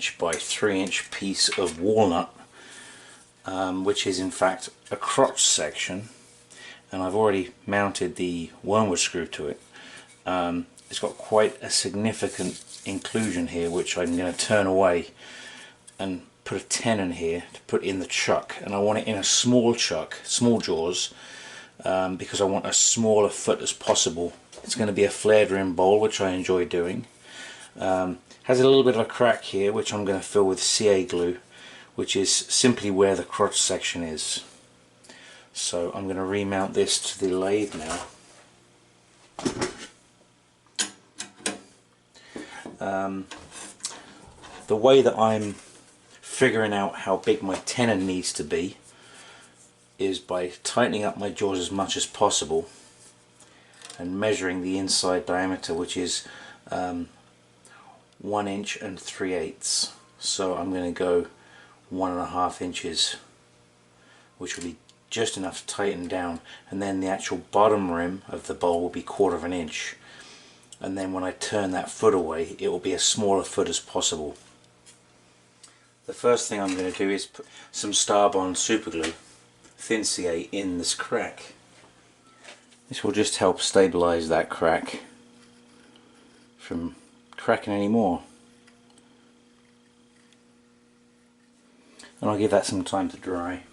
3" by 3" piece of walnut, which is in fact a crotch section, and I've already mounted the wormwood screw to it. It's got quite a significant inclusion here, which I'm going to turn away and put a tenon here to put in the chuck, and I want it in a small chuck, small jaws, because I want as small a foot as possible. It's going to be a flared rim bowl, which I enjoy doing. Has a little bit of a crack here, which I'm going to fill with CA glue, which is simply where the crotch section is. So I'm going to remount this to the lathe now. The way that I'm figuring out how big my tenon needs to be is by tightening up my jaws as much as possible and measuring the inside diameter, which is 1" and 3/8. So I'm going to go 1.5 inches, which will be just enough to tighten down, and then the actual bottom rim of the bowl will be 1/4 inch, and then when I turn that foot away it will be as small a foot as possible. The first thing I'm going to do is put some Starbond superglue, thin CA, in this crack. This will just help stabilize that crack from cracking anymore. And I'll give that some time to dry.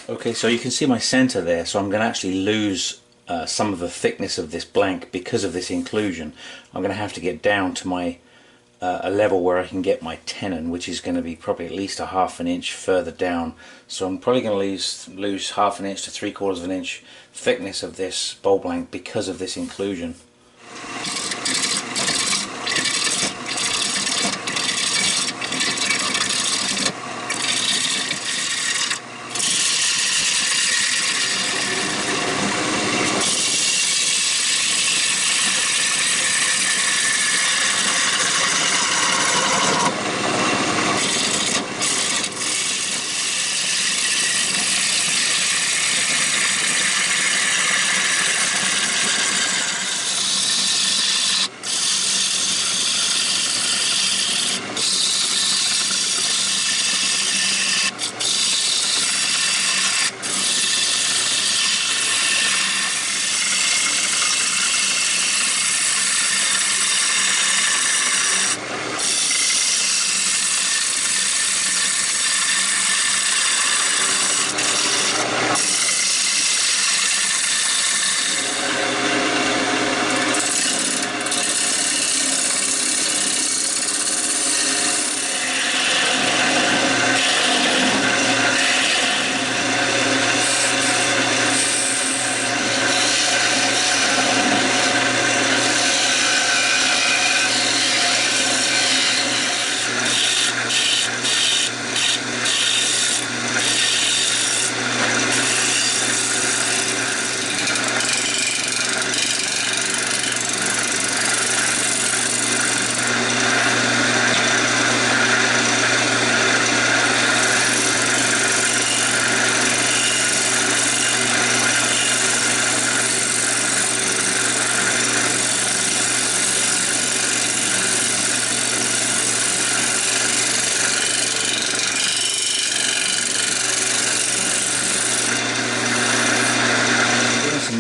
Okay, so you can see my center there, so I'm going to actually lose some of the thickness of this blank because of this inclusion. I'm going to have to get down to my a level where I can get my tenon, which is going to be probably at least 1/2 inch further down. So I'm probably going to lose 1/2 inch to 3/4 inch thickness of this bowl blank because of this inclusion.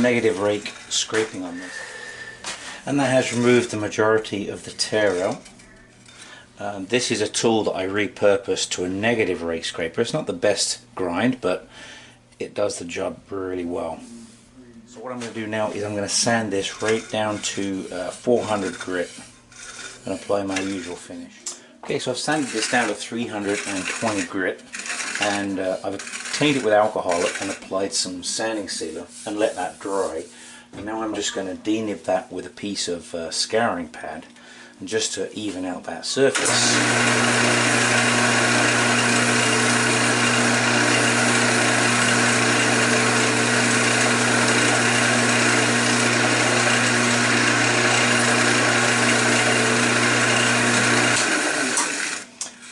Negative rake scraping on this, and that has removed the majority of the tear out. This is a tool that I repurposed to a negative rake scraper. It's not the best grind, but it does the job really well. So what I'm going to do now is I'm going to sand this right down to 400 grit and apply my usual finish. Okay, so I've sanded this down to 320 grit, and I've cleaned it with alcohol and applied some sanding sealer and let that dry. And now I'm just going to denib that with a piece of scouring pad, and just to even out that surface.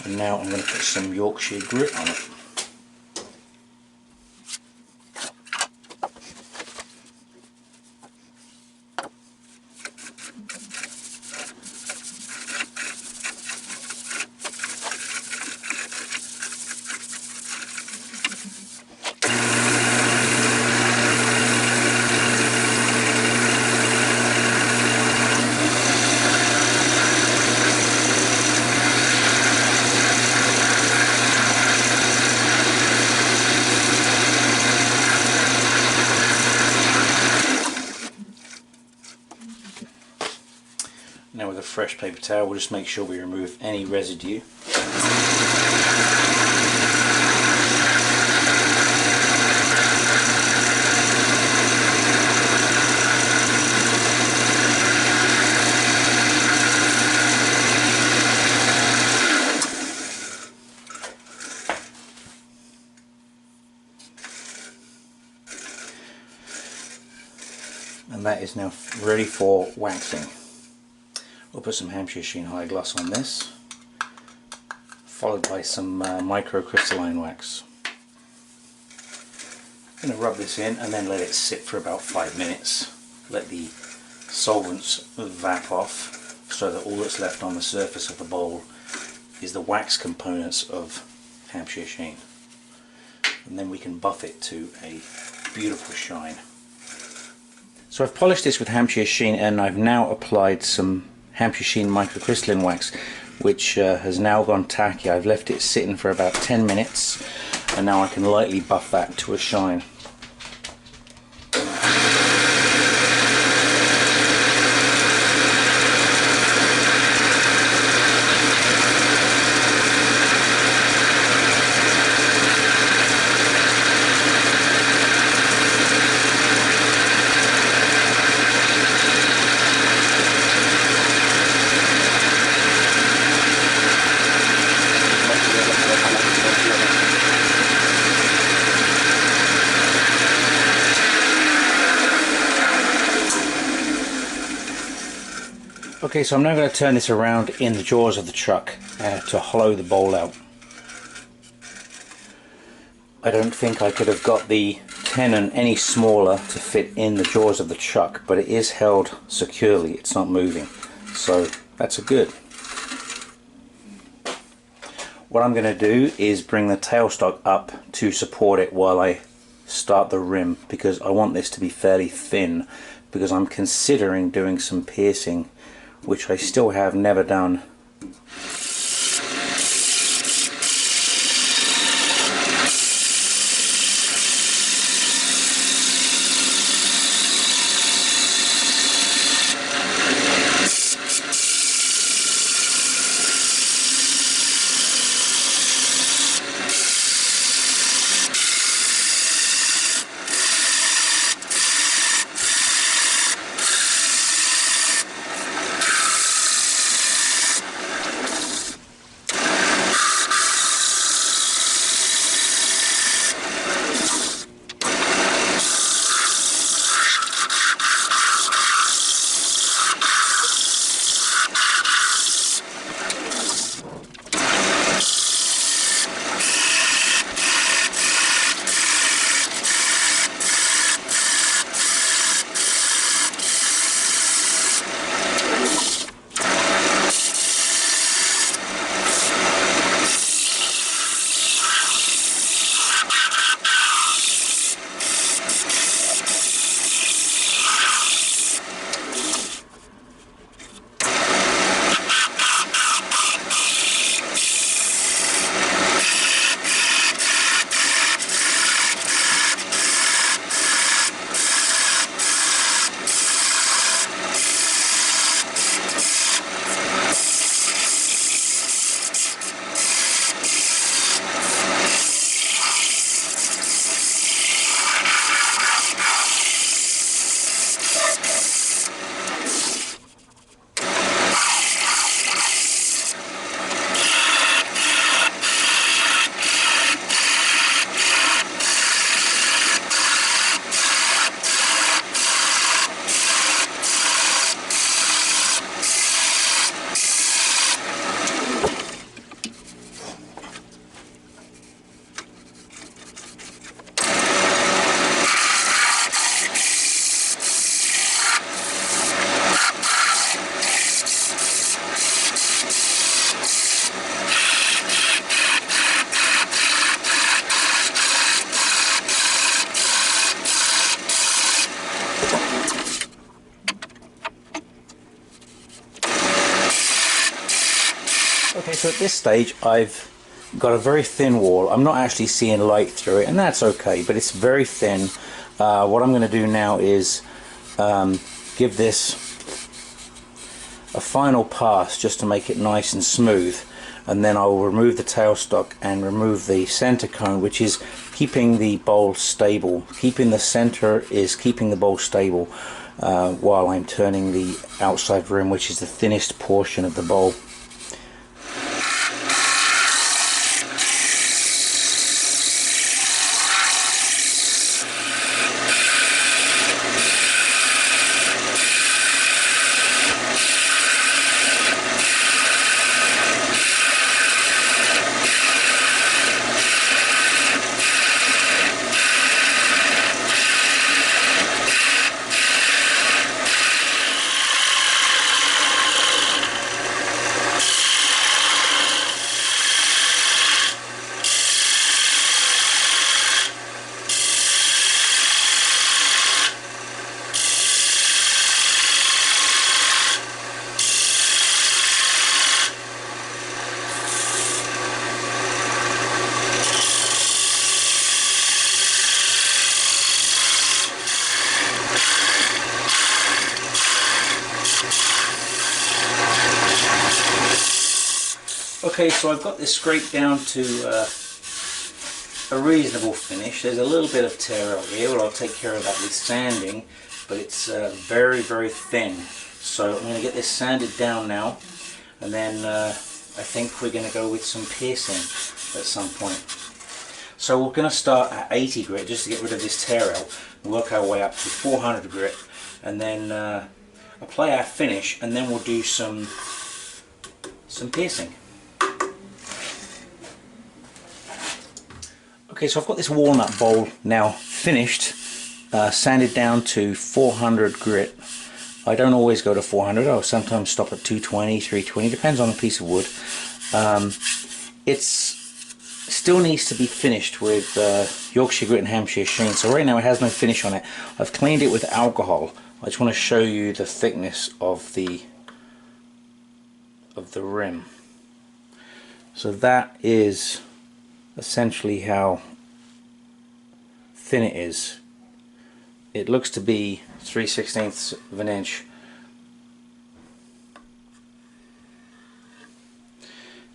And now I'm going to put some Yorkshire grit on it. fresh paper towel. We'll just make sure we remove any residue. And that is now ready for waxing. We'll put some Hampshire Sheen High Gloss on this, followed by some microcrystalline wax. I'm going to rub this in and then let it sit for about 5 minutes. Let the solvents vap off so that all that's left on the surface of the bowl is the wax components of Hampshire Sheen. And then we can buff it to a beautiful shine. So I've polished this with Hampshire Sheen and I've now applied some Hampshire Sheen microcrystalline wax, which has now gone tacky. I've left it sitting for about 10 minutes and now I can lightly buff that to a shine. Okay, so I'm now going to turn this around in the jaws of the truck to hollow the bowl out. I don't think I could have got the tenon any smaller to fit in the jaws of the truck, but it is held securely, it's not moving, so that's a good. What I'm going to do is bring the tailstock up to support it while I start the rim, because I want this to be fairly thin, because I'm considering doing some piercing, which I still have never done. Okay, so at this stage I've got a very thin wall. I'm not actually seeing light through it, and that's okay, but it's very thin. What I'm going to do now is give this a final pass just to make it nice and smooth, and then I will remove the tailstock and remove the center cone, which is keeping the bowl stable. Keeping the center is keeping the bowl stable while I'm turning the outside rim, which is the thinnest portion of the bowl. Okay, so I've got this scraped down to a reasonable finish. There's a little bit of tear out here, but I'll take care of that with sanding, but it's very, very thin. So I'm going to get this sanded down now, and then I think we're going to go with some piercing at some point. So we're going to start at 80 grit just to get rid of this tear out, and work our way up to 400 grit, and then apply our finish, and then we'll do some piercing. Okay, so I've got this walnut bowl now finished, sanded down to 400 grit. I don't always go to 400, I'll sometimes stop at 220, 320, depends on the piece of wood. It still needs to be finished with Yorkshire grit and Hampshire sheen, so right now it has no finish on it. I've cleaned it with alcohol. I just want to show you the thickness of the rim. So that is essentially how thin it is. It looks to be 3/16 of an inch.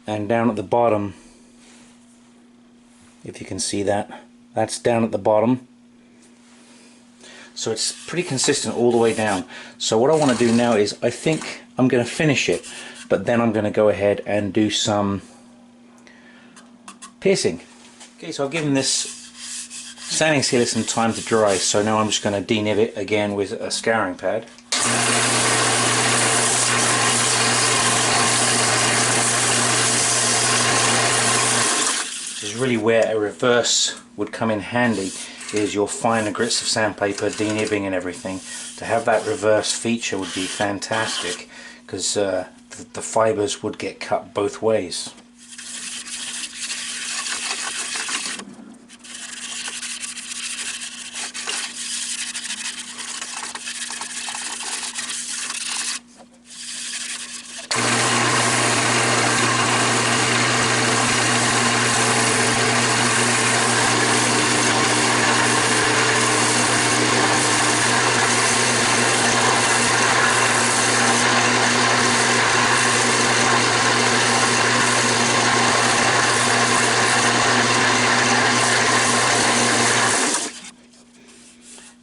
And down at the bottom, if you can see that, that's down at the bottom. So it's pretty consistent all the way down. So what I want to do now is, I think I'm going to finish it, but then I'm going to go ahead and do some piercing. Okay, so I've given this sanding sealer some time to dry, so now I'm just going to denib it again with a scouring pad. This is really where a reverse would come in handy, is your finer grits of sandpaper, denibbing and everything. To have that reverse feature would be fantastic, because the fibers would get cut both ways.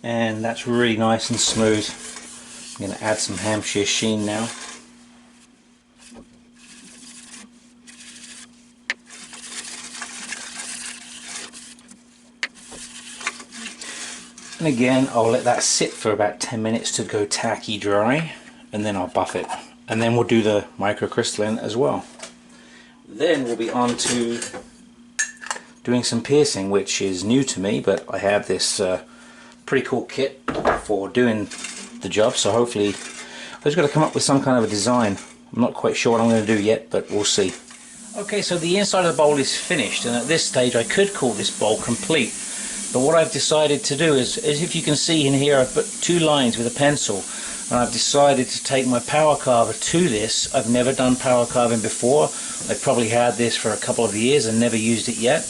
And that's really nice and smooth. I'm going to add some Hampshire sheen now. And again, I'll let that sit for about 10 minutes to go tacky dry, and then I'll buff it. And then we'll do the microcrystalline as well. Then we'll be on to doing some piercing, which is new to me, but I have this pretty cool kit for doing the job, so hopefully I've just got to come up with some kind of a design. I'm not quite sure what I'm going to do yet, but we'll see. Okay, so the inside of the bowl is finished, and at this stage I could call this bowl complete, but what I've decided to do is, as if you can see in here, I've put 2 lines with a pencil, and I've decided to take my power carver to this. I've never done power carving before. I've probably had this for a couple of years and never used it yet.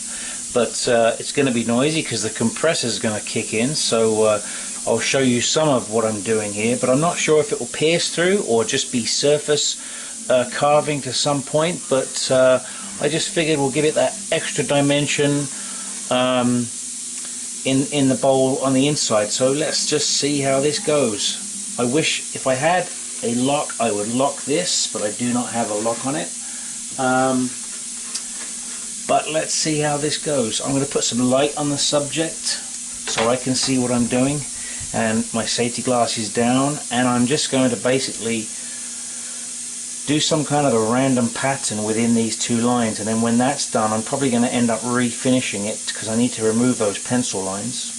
But it's going to be noisy because the compressor is going to kick in, so I'll show you some of what I'm doing here, but I'm not sure if it will pierce through or just be surface carving to some point, but I just figured we'll give it that extra dimension in the bowl on the inside. So let's just see how this goes. I wish if I had a lock I would lock this, but I do not have a lock on it. But let's see how this goes. I'm going to put some light on the subject so I can see what I'm doing, and my safety glasses down, and I'm just going to basically do some kind of a random pattern within these two lines, and then when that's done I'm probably going to end up refinishing it because I need to remove those pencil lines.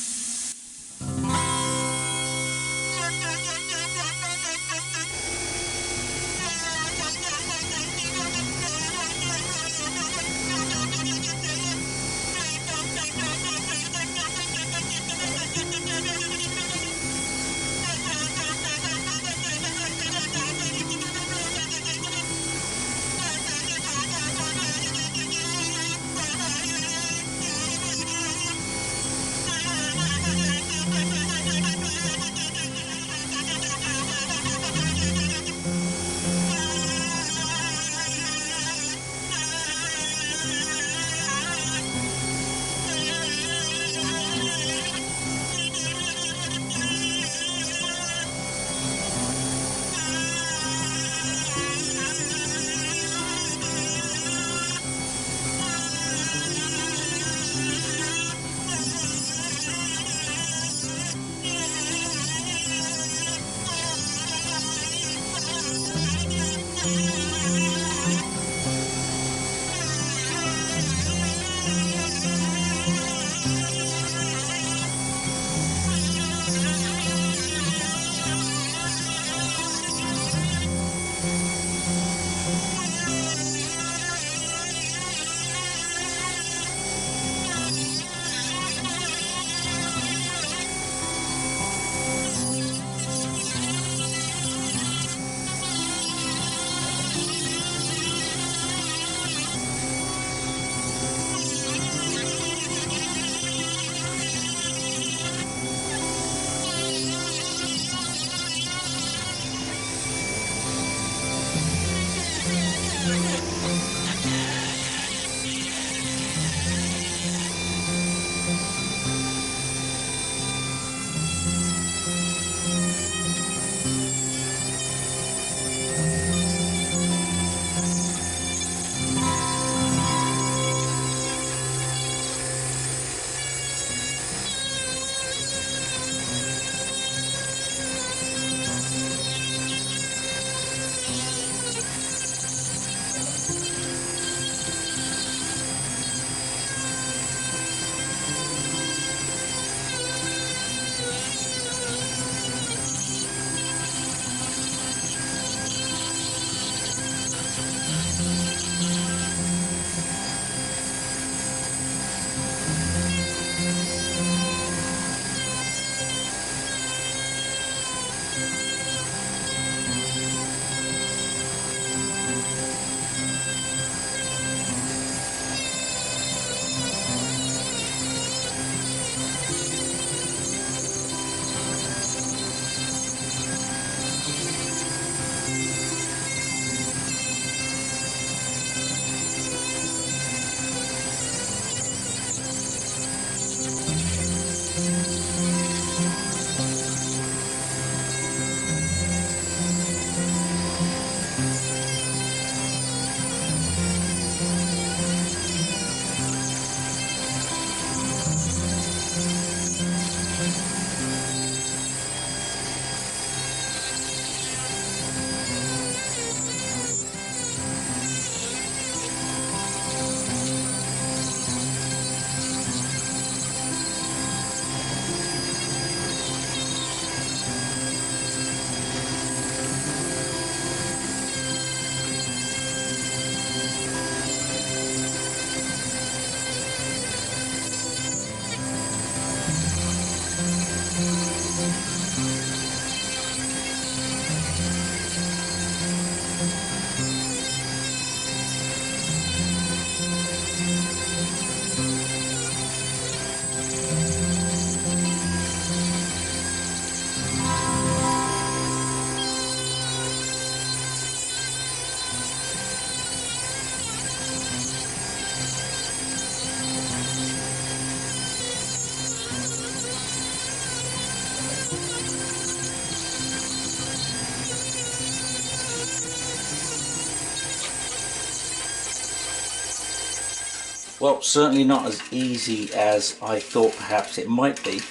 Well, certainly not as easy as I thought perhaps it might be.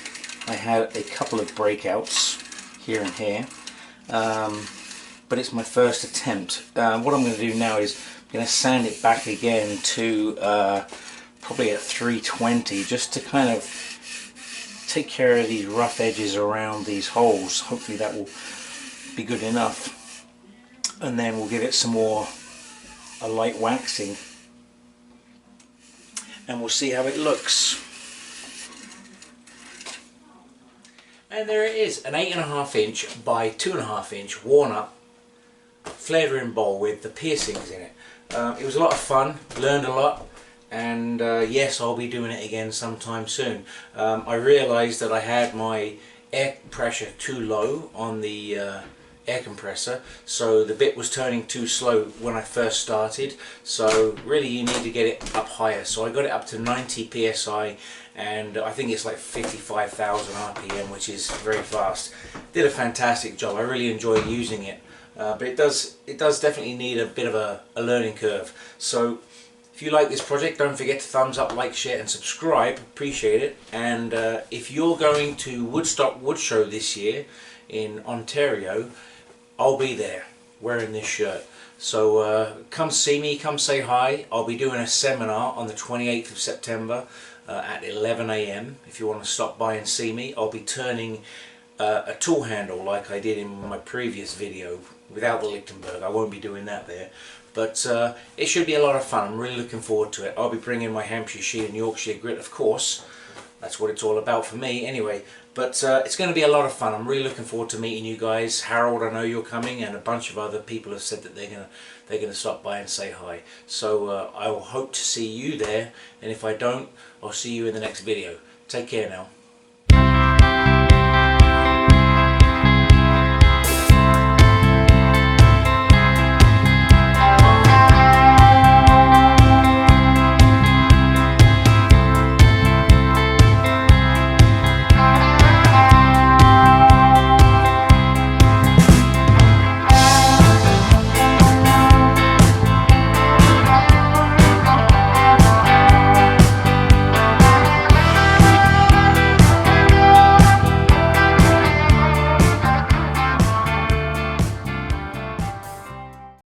I had a couple of breakouts here and here, but it's my first attempt. What I'm going to do now is I'm going to sand it back again to probably at 320, just to kind of take care of these rough edges around these holes. Hopefully that will be good enough, and then we'll give it some more a light waxing and we'll see how it looks. And there it is, an 8.5 inch by 2.5 inch walnut flared rim bowl with the piercings in it. It was a lot of fun, learned a lot, and yes, I'll be doing it again sometime soon. I realised that I had my air pressure too low on the air compressor, so the bit was turning too slow when I first started, so really you need to get it up higher. So I got it up to 90 psi, and I think it's like 55,000 RPM, which is very fast. Did a fantastic job. I really enjoy using it, but it does definitely need a bit of a learning curve. So if you like this project, don't forget to thumbs up, like, share and subscribe. Appreciate it. And if you're going to Woodstock Wood Show this year in Ontario, I'll be there wearing this shirt. So come see me, come say hi. I'll be doing a seminar on the 28th of September at 11 AM. If you want to stop by and see me, I'll be turning a tool handle like I did in my previous video without the Lichtenberg. I won't be doing that there. But it should be a lot of fun. I'm really looking forward to it. I'll be bringing my Hampshire sheet and Yorkshire grit, of course. That's what it's all about for me anyway. But it's going to be a lot of fun. I'm really looking forward to meeting you guys. Harold, I know you're coming, and a bunch of other people have said that they're going to stop by and say hi. So I will hope to see you there, and if I don't, I'll see you in the next video. Take care now.